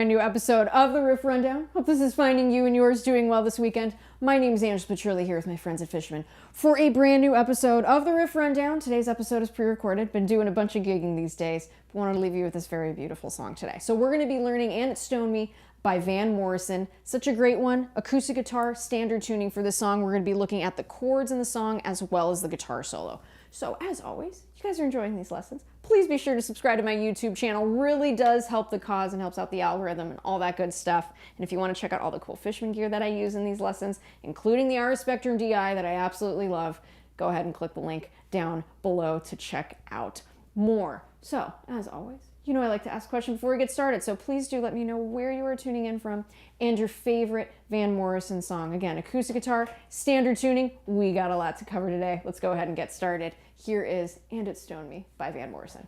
A new episode of the Riff Rundown. Hope this is finding you and yours doing well this weekend. My name is Petrilli here with my friends at Fishman for a brand new episode of the Riff Rundown. Today's episode is pre-recorded. Been doing a bunch of gigging these days, but wanted to leave you with this very beautiful song today. So we're going to be learning And It Stoned Me by Van Morrison. Such a great one. Acoustic guitar, standard tuning for this song. We're going to be looking at the chords in the song as well as the guitar solo. So as always, you guys are enjoying these lessons. Please be sure to subscribe to my YouTube channel. Really does help the cause and helps out the algorithm and all that good stuff. And if you want to check out all the cool Fishman gear that I use in these lessons, including the RS Spectrum DI that I absolutely love, go ahead and click the link down below to check out more. So as always, you know I like to ask a question before we get started, so please do let me know where you are tuning in from and your favorite Van Morrison song. Again, acoustic guitar, standard tuning, we got a lot to cover today. Let's go ahead and get started. Here is And It Stoned Me by Van Morrison.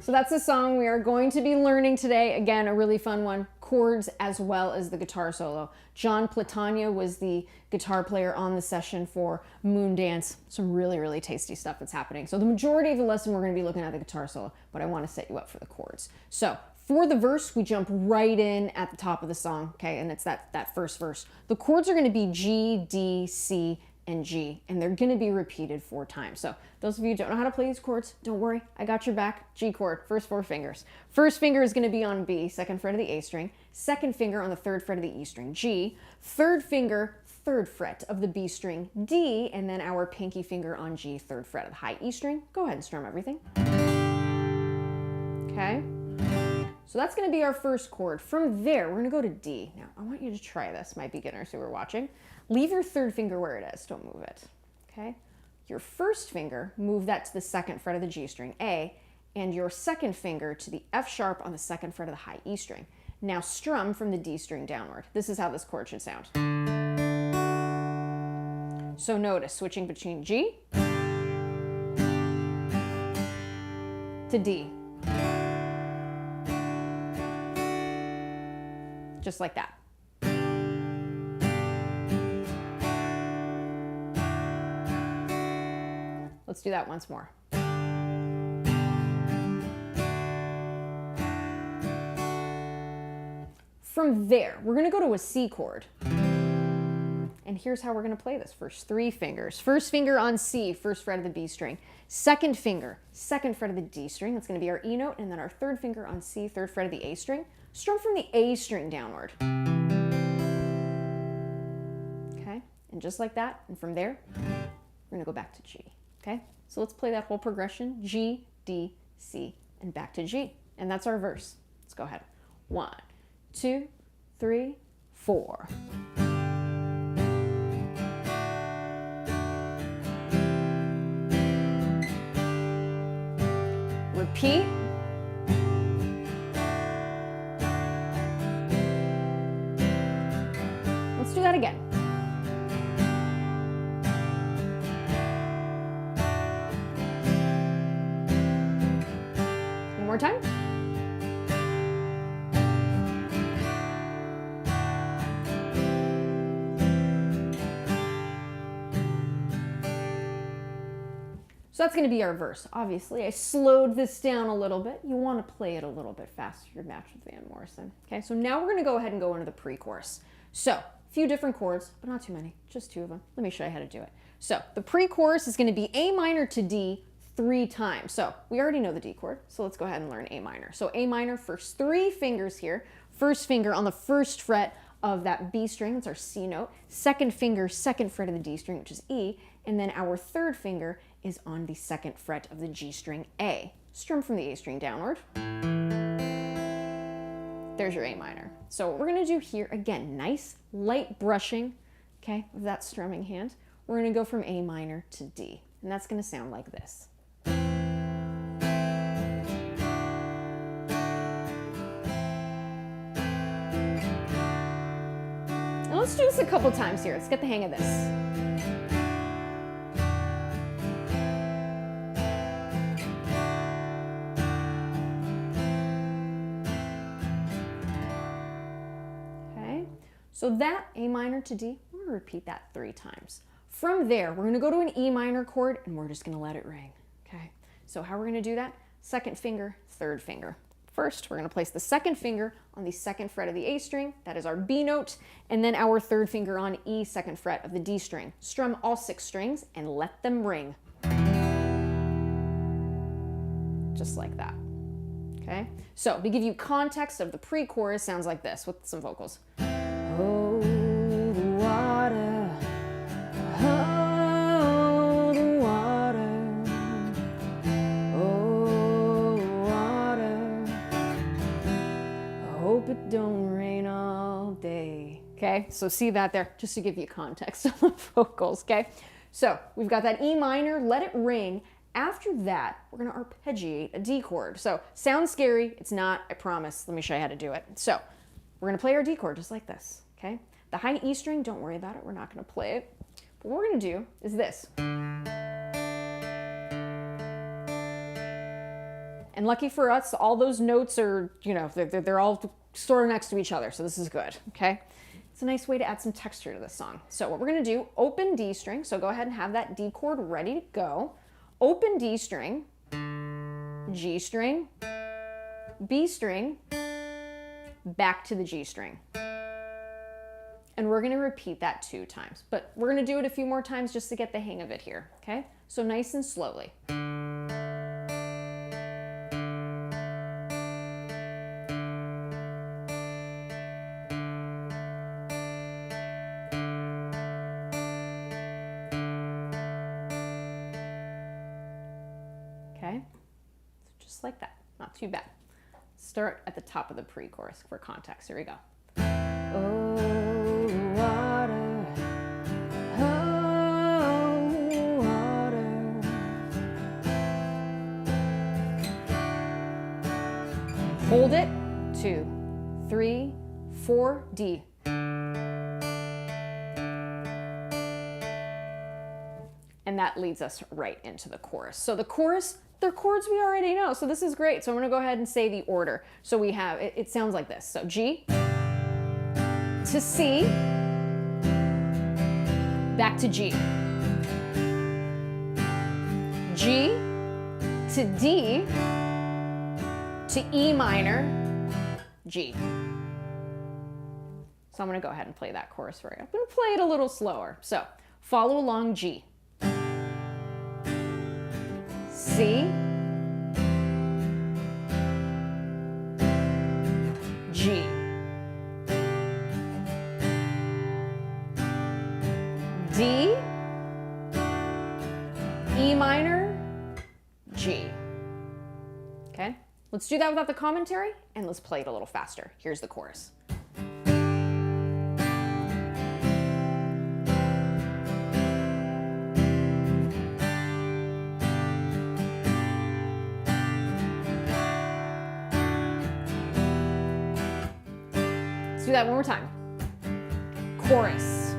So that's the song we are going to be learning today. Again, a really fun one. Chords as well as the guitar solo. John Platania was the guitar player on the session for Moondance. Some really, really tasty stuff that's happening. So the majority of the lesson we're going to be looking at the guitar solo, but I want to set you up for the chords. So for the verse, we jump right in at the top of the song, okay? And it's that first verse. The chords are going to be G, D, C, and G, and they're going to be repeated 4 times. So those of you who don't know how to play these chords, don't worry, I got your back. G chord, first 4 fingers. First finger is going to be on B, second fret of the A string, second finger on the 3rd fret of the E string, G, third finger, 3rd fret of the B string, D, and then our pinky finger on G, 3rd fret of the high E string. Go ahead and strum everything. Okay, so that's going to be our first chord. From there, we're going to go to D. Now, I want you to try this, my beginners who are watching. Leave your 3rd finger where it is. Don't move it. Okay? Your first finger, move that to the 2nd fret of the G string, A, and your second finger to the F sharp on the 2nd fret of the high E string. Now strum from the D string downward. This is how this chord should sound. So notice, switching between G to D. Just like that. Let's do that once more. From there, we're going to go to a C chord. And here's how we're going to play this. First 3 fingers. First finger on C, 1st fret of the B string. Second finger, 2nd fret of the D string. That's going to be our E note. And then our 3rd finger on C, 3rd fret of the A string. Strum from the A string downward. Okay, and just like that, and from there, we're going to go back to G. Okay, so let's play that whole progression, G, D, C, and back to G. And that's our verse. Let's go ahead. 1, 2, 3, 4. Repeat. Let's do that again. More time. So that's going to be our verse. Obviously, I slowed this down a little bit. You want to play it a little bit faster to match with Van Morrison. Okay, so now we're going to go ahead and go into the pre-chorus. So, a few different chords, but not too many, just 2 of them. Let me show you how to do it. So, the pre-chorus is going to be A minor to D 3 times. So we already know the D chord, so let's go ahead and learn A minor. So A minor, first 3 fingers here. First finger on the 1st fret of that B string, that's our C note. Second finger, 2nd fret of the D string, which is E. And then our 3rd finger is on the 2nd fret of the G string A. strum from the A string downward. There's your A minor. So what we're gonna do here, again, nice light brushing, okay, of that strumming hand. We're gonna go from A minor to D, and that's gonna sound like this. And let's do this a couple times here. Let's get the hang of this. So that A minor to D, we're gonna repeat that 3 times. From there, we're gonna go to an E minor chord and we're just gonna let it ring, okay? So how we're gonna do that? Second finger, third finger. First, we're gonna place the second finger on the 2nd fret of the A string, that is our B note, and then our third finger on E, 2nd fret of the D string. Strum all 6 strings and let them ring. Just like that, okay? So to give you context of the pre-chorus, sounds like this with some vocals. Oh, the water, oh, the water, oh, the water, I hope it don't rain all day. Okay, so see that there, just to give you context on the vocals, okay? So we've got that E minor, let it ring. After that, we're gonna arpeggiate a D chord. So sounds scary, it's not, I promise. Let me show you how to do it. So we're gonna play our D chord just like this. Okay? The high E string, don't worry about it. We're not going to play it. But what we're going to do is this. And lucky for us, all those notes are, you know, they're all sort of next to each other. So this is good. Okay? It's a nice way to add some texture to this song. So what we're going to do, open D string. So go ahead and have that D chord ready to go. Open D string, G string, B string, back to the G string. And we're gonna repeat that 2 times, but we're gonna do it a few more times just to get the hang of it here, okay? So nice and slowly. Okay, so just like that, not too bad. Start at the top of the pre-chorus for context, here we go. Oh, water, oh, water. Hold it, 2, 3, 4, D. And that leads us right into the chorus. So the chorus, they're chords we already know, so this is great. So I'm gonna go ahead and say the order. So we have, it sounds like this. So G to C, back to G. G to D to E minor, G. So I'm gonna go ahead and play that chorus for you. I'm gonna play it a little slower. So follow along, G. C, G, D, E minor, G. Okay, let's do that without the commentary and let's play it a little faster. Here's the chorus. Let's do that one more time. Chorus.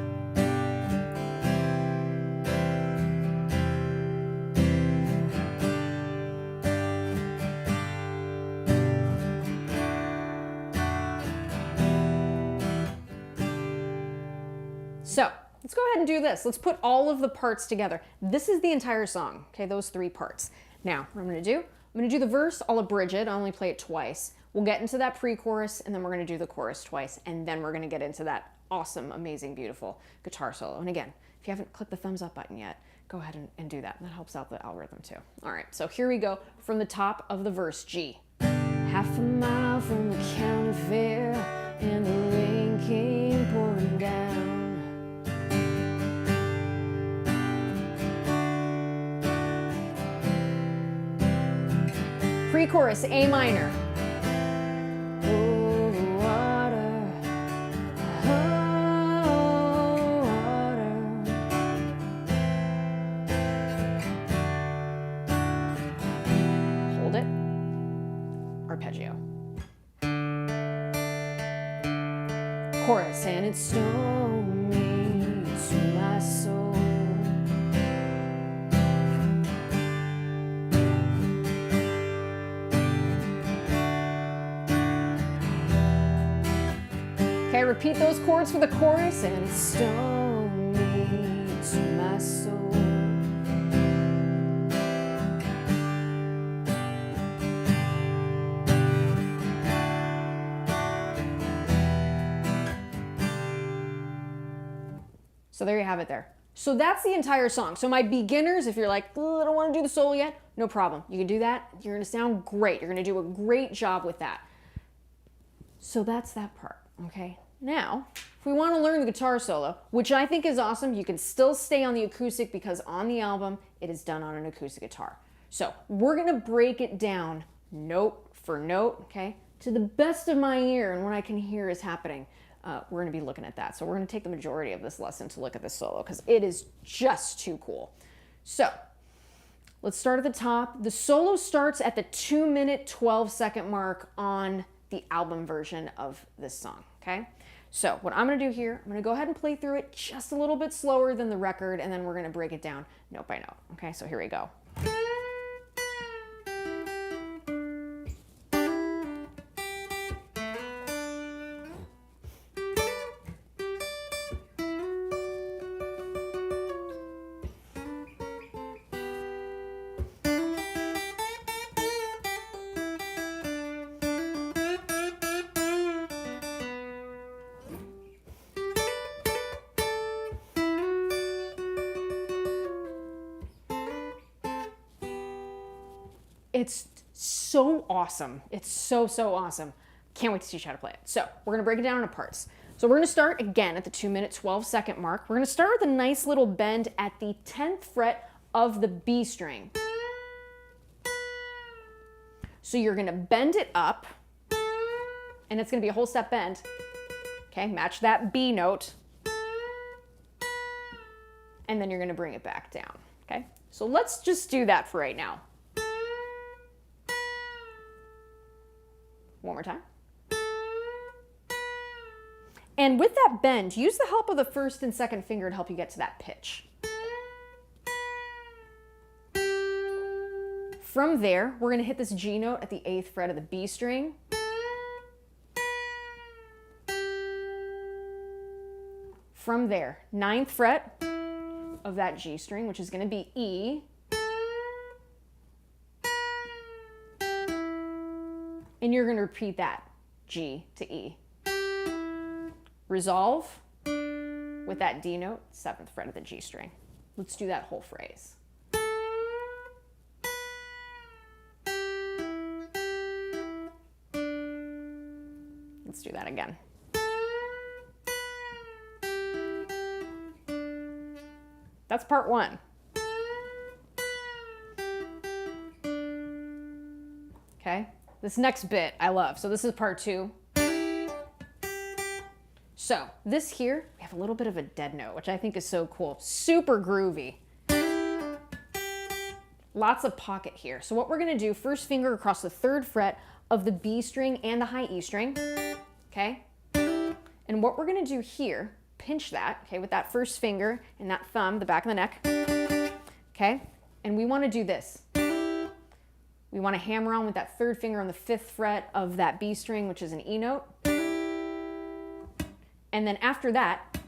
So let's go ahead and do this. Let's put all of the parts together. This is the entire song, okay, those 3 parts. Now, what I'm gonna do the verse, I'll abridge it, I'll only play it twice. We'll get into that pre-chorus, and then we're gonna do the chorus twice, and then we're gonna get into that awesome, amazing, beautiful guitar solo. And again, if you haven't clicked the thumbs up button yet, go ahead and do that. That helps out the algorithm too. All right, so here we go from the top of the verse, G. Half a mile from the county fair, and the rain came pouring down. Pre-chorus, A minor. Oh, water, oh, water. Hold it. Arpeggio. Chorus, and it's stormy to my soul. Okay, repeat those chords for the chorus, and it's stormy to my soul. So there you have it there. So that's the entire song. So my beginners, if you're like, oh, I don't want to do the solo yet, no problem. You can do that. You're going to sound great. You're going to do a great job with that. So that's that part, okay? Now, if we want to learn the guitar solo, which I think is awesome, you can still stay on the acoustic because on the album, it is done on an acoustic guitar. So we're going to break it down note for note, okay? To the best of my ear and what I can hear is happening. We're going to be looking at that. So we're going to take the majority of this lesson to look at this solo because it is just too cool. So let's start at the top. The solo starts at the 2-minute, 12-second mark on the album version of this song, okay? So what I'm going to do here, I'm going to go ahead and play through it just a little bit slower than the record, and then we're going to break it down note by note, okay? So here we go. It's so awesome. It's so, so awesome. Can't wait to teach you how to play it. So we're going to break it down into parts. So we're going to start again at the 2-minute, 12-second mark. We're going to start with a nice little bend at the 10th fret of the B string. So you're going to bend it up, and it's going to be a whole step bend. Okay, match that B note. And then you're going to bring it back down. Okay, so let's just do that for right now. One more time. And with that bend, use the help of the first and second finger to help you get to that pitch. From there, we're going to hit this G note at the 8th fret of the B string. From there, 9th fret of that G string, which is going to be E. And you're going to repeat that, G to E. Resolve with that D note, 7th fret of the G string. Let's do that whole phrase. Let's do that again. That's part one. Okay? This next bit I love. So this is part two. So this here, we have a little bit of a dead note, which I think is so cool. Super groovy. Lots of pocket here. So what we're going to do, first finger across the 3rd fret of the B string and the high E string. Okay? And what we're going to do here, pinch that, okay, with that first finger and that thumb, the back of the neck. Okay? And we want to do this. We want to hammer on with that 3rd finger on the 5th fret of that B string, which is an E note. And then after that,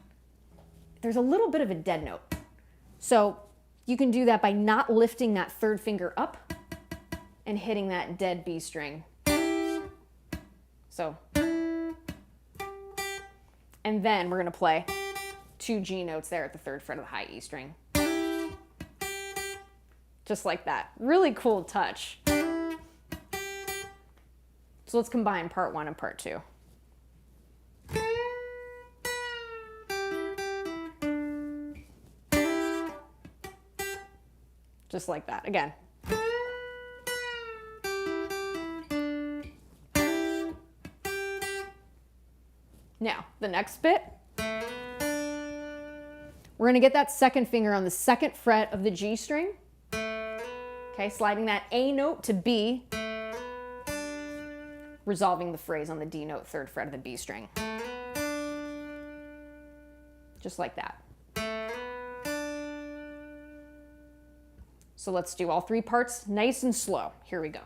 there's a little bit of a dead note. So you can do that by not lifting that 3rd finger up and hitting that dead B string. So, and then we're going to play 2 G notes there at the 3rd fret of the high E string. Just like that. Really cool touch. So let's combine part one and part two. Just like that. Again. Now, the next bit, we're gonna get that second finger on the second fret of the G string. Okay, sliding that A note to B, resolving the phrase on the D note, third fret of the B string. Just like that. So let's do all three parts nice and slow. Here we go.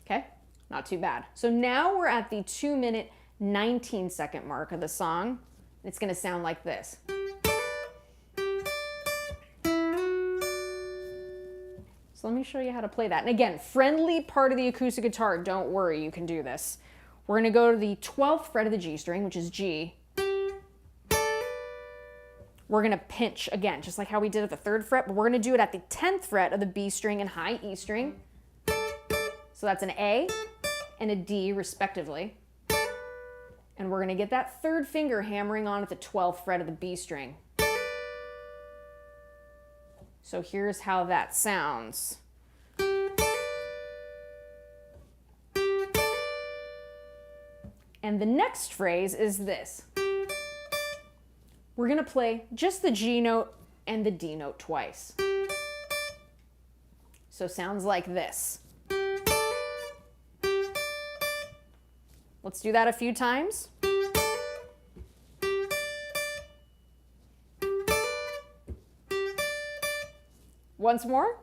Okay, not too bad. So now we're at the 2-minute, 19-second mark of the song. It's gonna sound like this. So let me show you how to play that. And again, friendly part of the acoustic guitar, don't worry, you can do this. We're gonna go to the 12th fret of the G string, which is G. We're gonna pinch again, just like how we did at the 3rd fret, but we're gonna do it at the 10th fret of the B string and high E string. So that's an A and a D respectively. And we're gonna get that 3rd finger hammering on at the 12th fret of the B string. So here's how that sounds. And the next phrase is this. We're gonna play just the G note and the D note twice. So sounds like this. Let's do that a few times. Once more.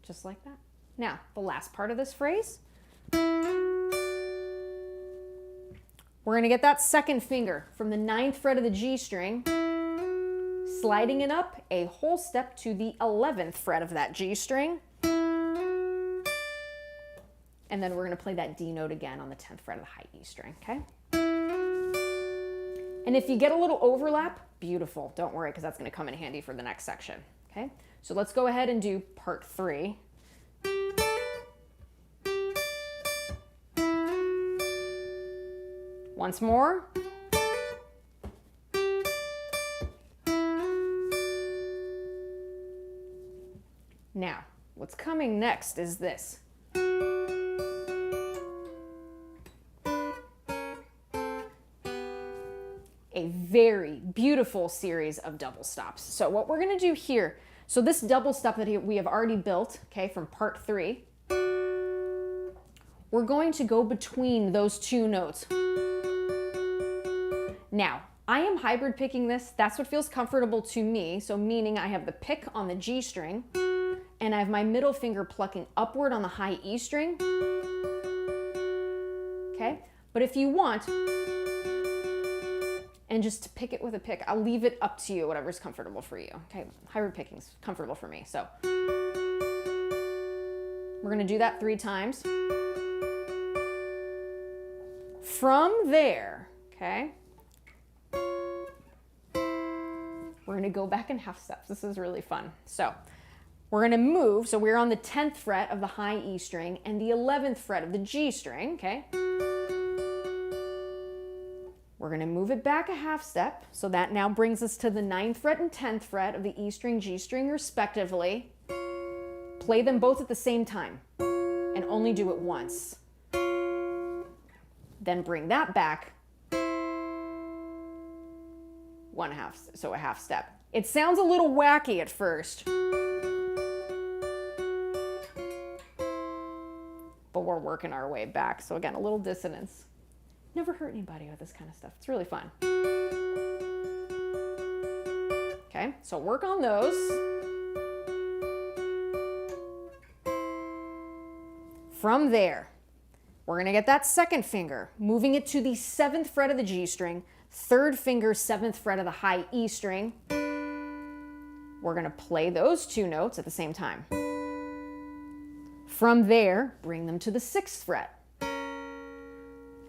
Just like that. Now, the last part of this phrase. We're gonna get that second finger from the 9th fret of the G string, sliding it up a whole step to the 11th fret of that G string. And then we're gonna play that D note again on the 10th fret of the high E string, okay? And if you get a little overlap, beautiful. Don't worry, because that's gonna come in handy for the next section, okay? So let's go ahead and do part 3. Once more. Now, what's coming next is this. A very beautiful series of double stops. So what we're gonna do here, so this double stop that we have already built, okay, from part 3, we're going to go between those two notes. Now, I am hybrid picking this. That's what feels comfortable to me. So meaning I have the pick on the G string and I have my middle finger plucking upward on the high E string. Okay, but if you want, and just to pick it with a pick, I'll leave it up to you, whatever's comfortable for you. Okay, hybrid picking's comfortable for me. So we're gonna do that 3 times. From there, okay, we're gonna go back in half steps. This is really fun. So we're gonna move, so we're on the 10th fret of the high E string and the 11th fret of the G string, okay? We're gonna move it back a half step, so that now brings us to the 9th fret and 10th fret of the E string, G string respectively. Play them both at the same time and only do it once. Then bring that back a half step. It sounds a little wacky at first, but we're working our way back. So again, a little dissonance. Never hurt anybody with this kind of stuff. It's really fun. Okay, so work on those. From there, we're gonna get that second finger, moving it to the 7th fret of the G string, 3rd finger, 7th fret of the high E string. We're gonna play those 2 notes at the same time. From there, bring them to the 6th fret.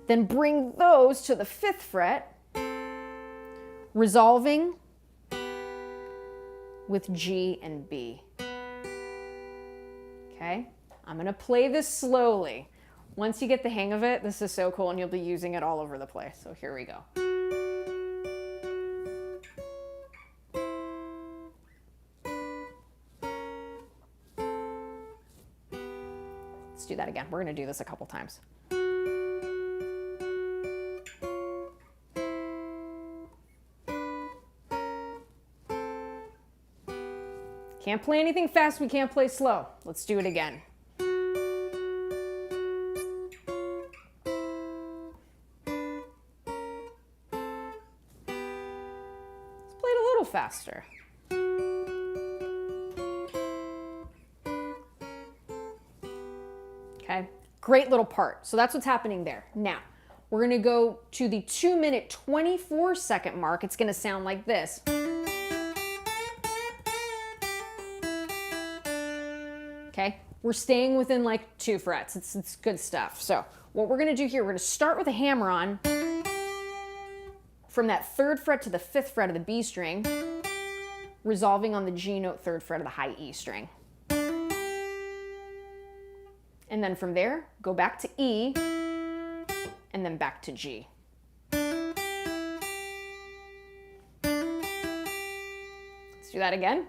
Then bring those to the 5th fret, resolving with G and B. Okay, I'm gonna play this slowly. Once you get the hang of it, this is so cool and you'll be using it all over the place. So here we go. Let's do that again. We're going to do this a couple times. Can't play anything fast, we can't play slow. Let's do it again. Faster. Okay, great little part. So that's what's happening there. Now, we're going to go to the 2-minute 24-second mark. It's going to sound like this. Okay, we're staying within like 2 frets. It's good stuff. So what we're going to do here, we're going to start with a hammer-on from that 3rd fret to the 5th fret of the B string, resolving on the G note 3rd fret of the high E string. And then from there, go back to E, and then back to G. Let's do that again.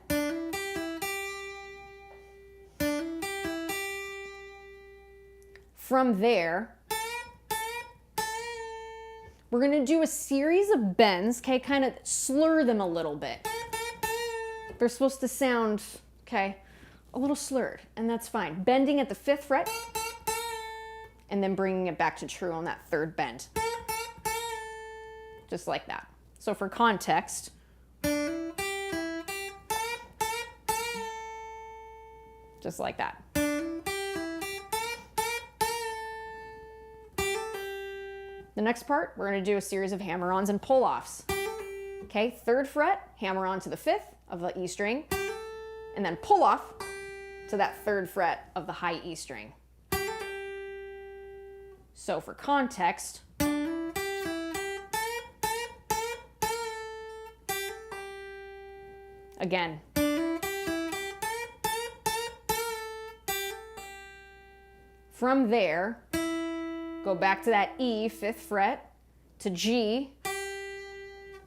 From there, we're going to do a series of bends, okay, kind of slur them a little bit. They're supposed to sound, okay, a little slurred, and that's fine. Bending at the 5th fret, and then bringing it back to true on that 3rd bend. Just like that. So for context, just like that. The next part, we're going to do a series of hammer-ons and pull-offs. Okay, 3rd fret, hammer-on to the 5th of the E string, and then pull-off to that 3rd fret of the high E string. So for context, again, from there, go back to that E, 5th fret, to G,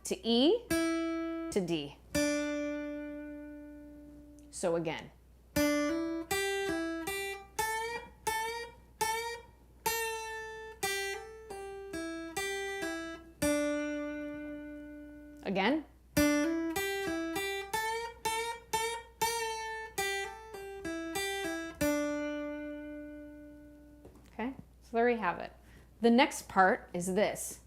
to E, to D. So again. Again. Okay, so there we have it. The next part is this.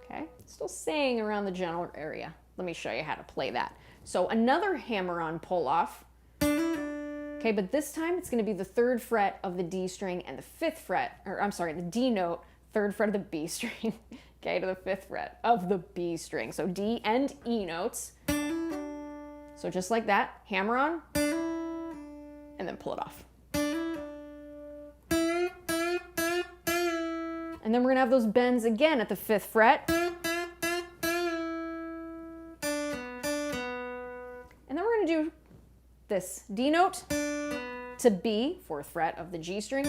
Okay, still staying around the general area. Let me show you how to play that. So another hammer-on pull-off. Okay, but this time it's going to be the 3rd fret of the D string and the 5th fret, or I'm sorry, the D note, 3rd fret of the B string, okay, to the 5th fret of the B string. So D and E notes. So just like that, hammer on, and then pull it off. And then we're going to have those bends again at the 5th fret. And then we're going to do this D note to B, 4th fret of the G string.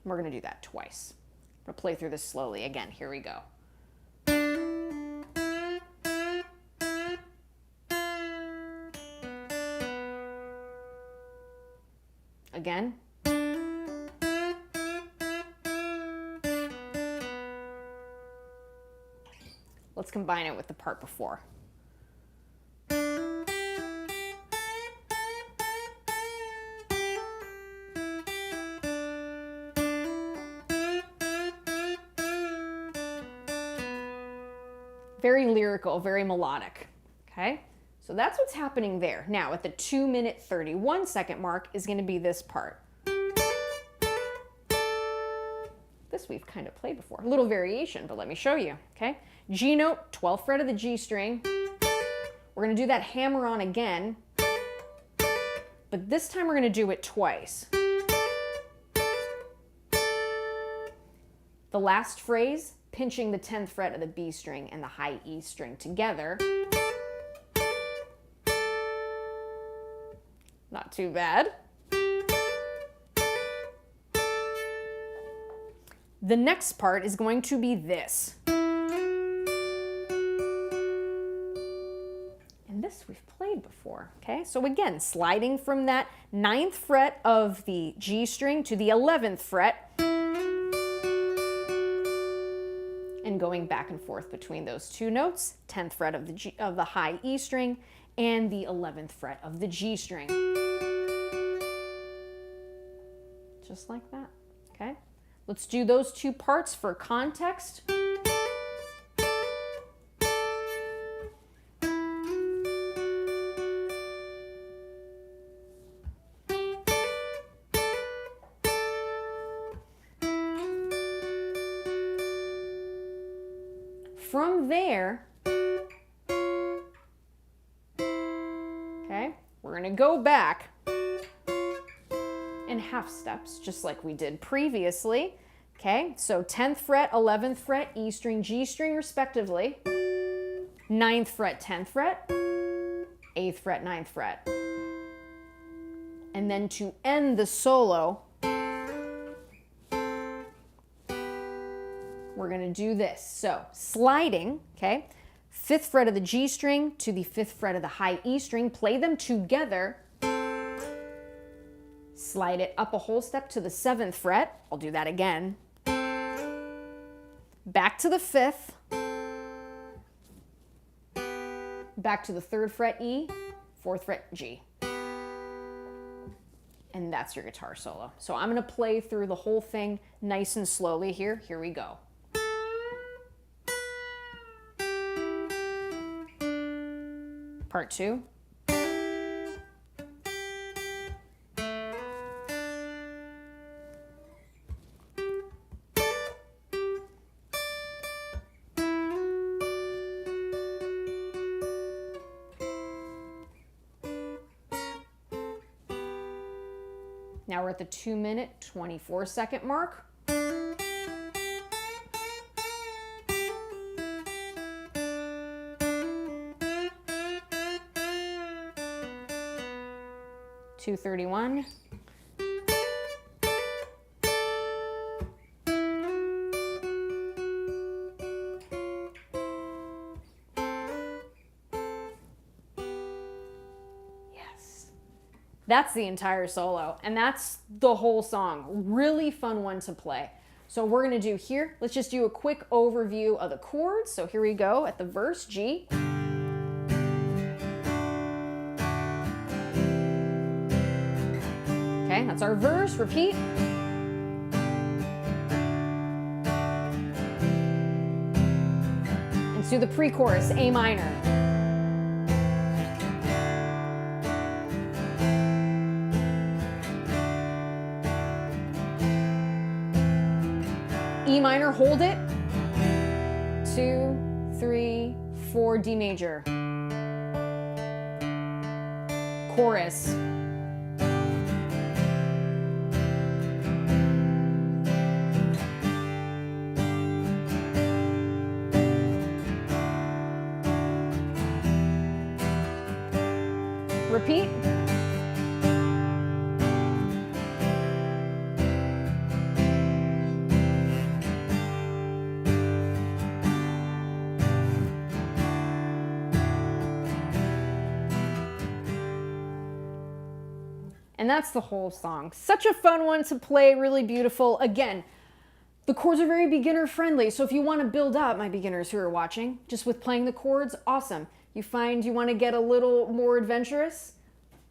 We're going to do that twice. I'm going to play through this slowly again. Here we go. Again. Let's combine it with the part before. Very lyrical, very melodic, okay? So that's what's happening there. Now at the 2-minute 31-second mark is going to be this part. This we've kind of played before. A little variation, but let me show you, okay? G note, 12th fret of the G string. We're going to do that hammer on again, but this time we're going to do it twice. The last phrase, pinching the 10th fret of the B string and the high E string together. Not too bad. The next part is going to be this. And this we've played before, okay? So again, sliding from that 9th fret of the G string to the 11th fret and going back and forth between those two notes, 10th fret of the high E string and the 11th fret of the G string. Just like that, okay? Let's do those two parts for context. From there, okay, we're going to go back in half steps, just like we did previously. Okay, so 10th fret, 11th fret, E string, G string, respectively. 9th fret, 10th fret, 8th fret, 9th fret. And then to end the solo, we're going to do this. So sliding, okay, 5th fret of the G string to the 5th fret of the high E string, play them together. Slide it up a whole step to the 7th fret. I'll do that again. Back to the 5th. Back to the 3rd fret E, 4th fret G. And that's your guitar solo. So I'm going to play through the whole thing nice and slowly here. Here we go. Part 2. Now we're at the 2-minute, 24-second mark. .231. That's the entire solo, and that's the whole song. Really fun one to play. So we're gonna do here, let's just do a quick overview of the chords. So here we go at the verse, G. Okay, that's our verse, repeat. And do the pre-chorus, A minor. E minor, hold it. 2, 3, 4, D major. Chorus. Repeat. And that's the whole song. Such a fun one to play, really beautiful. Again, the chords are very beginner friendly, so if you want to build up, my beginners who are watching, just with playing the chords, awesome. You find you want to get a little more adventurous,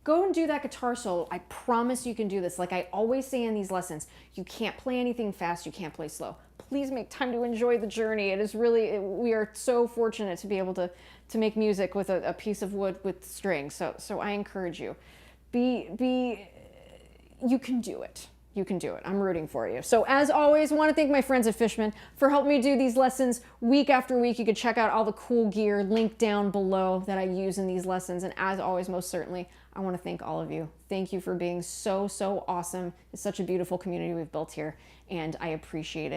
go and do that guitar solo. I promise you can do this. Like I always say in these lessons, you can't play anything fast, you can't play slow. Please make time to enjoy the journey. It is really, we are so fortunate to be able to make music with a piece of wood with strings. So I encourage you. You can do it. You can do it. I'm rooting for you. So as always, I want to thank my friends at Fishman for helping me do these lessons week after week. You can check out all the cool gear linked down below that I use in these lessons. And as always, most certainly, I want to thank all of you. Thank you for being so awesome. It's such a beautiful community we've built here, and I appreciate it.